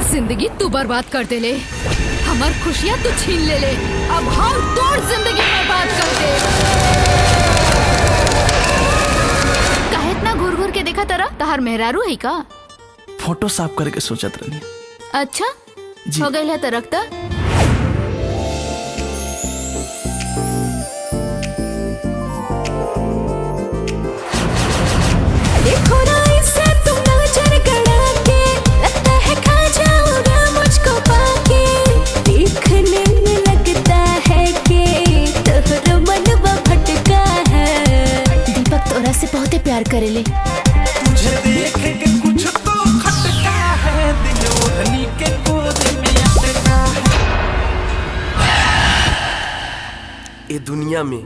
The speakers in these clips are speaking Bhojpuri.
हमार जिंदगी तू बर्बाद कर दे ले, हमार खुशियाँ तू छीन ले ले, अब हम तोड़ जिंदगी बर्बाद कर दे। काहे इतना घूर घूर के देखा तारा? तहार मेहरारू है का? फोटो साफ करके सोचत रहनी। अच्छा हो गई है तो रखता। देखो ना इसे तुम नजर गड़ा के, लगता है खा जाओगे मुझको पाके, देखने में लगता है कि तोहरा मनवा भटका है। दीपक तोरा से बहुत प्यार करेले, तुझे देख के कुछ तो खटका है, दिल ओढ़नी के गोद में अटका है। ये दुनिया में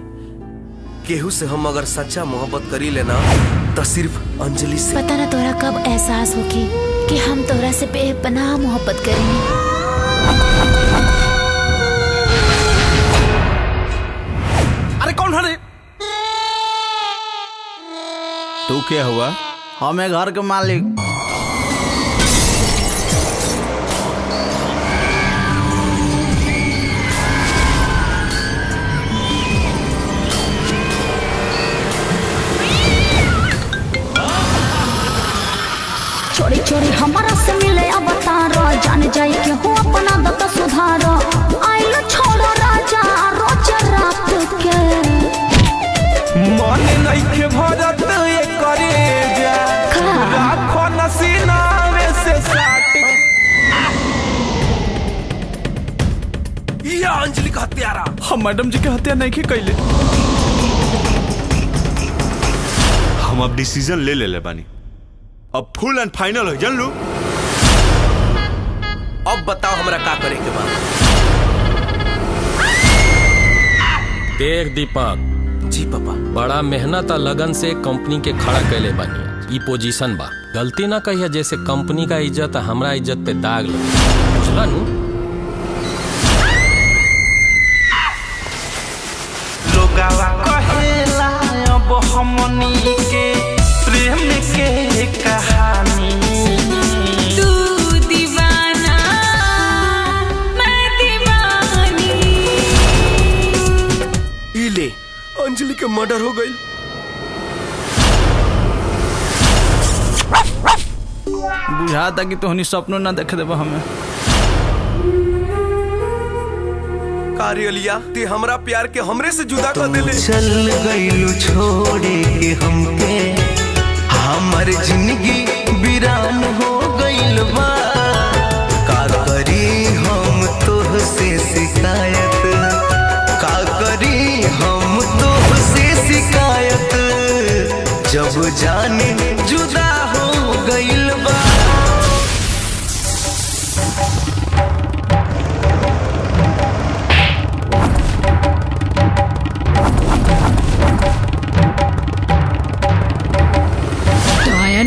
केहू से हम अगर सच्चा मोहब्बत करी लेना तो सिर्फ अंजलि से। पता ना तोरा कब एहसास होगी कि हम तोरा से बेपनाह मोहब्बत करेंगे। अरे कौन है रे? तू क्या हुआ? हमें घर के मालिक। चोरी चोरी हमारा से मिले अवतार, जान जाए के हो अपना दत्त सुधार। आइल छोड़ो राजा रोज रात के, मन नहीं के भरत ये करे जा, राखो नसीना में से साट। ये अंजलि का हत्यारा। हम मैडम जी के हत्या नहीं के कैले। हम अब डिसीजन ले ले बानी, अब फुल एंड फाइनल हो जान लू। अब बताओ हमरा का करे के बा। देख दीपक जी पापा, बड़ा मेहनत और लगन से कंपनी के खड़ा कैले बानी, ई पोजीशन बा। गलती ना कहिए, जैसे कंपनी का इज्जत हमरा इज्जत पे दाग लगे, बुझला नू? लोगावा कहेला अब हमनी के प्रेम के कहानी। तू दीवाना मैं दीवानी। इले अंजलि के मर्डर हो गई। बुझाता कि तोहनी सपनों ना देख देबा हमें। कारियलिया ते हमरा प्यार के हमरे से जुदा कर देले। चल गइलू छोड़े के हमके, हमर जिंदगी वीरान हो गइल बा। का करी हम तोह से शिकायत, का करी हम तोह से शिकायत, जब जाने जुदा हो गइल बा।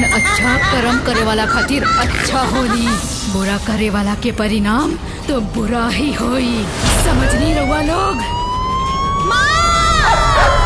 अच्छा कर्म करे वाला खातिर अच्छा होली, बुरा करे वाला के परिणाम तो बुरा ही होई। समझ नहीं रहुआ लोग? माँ!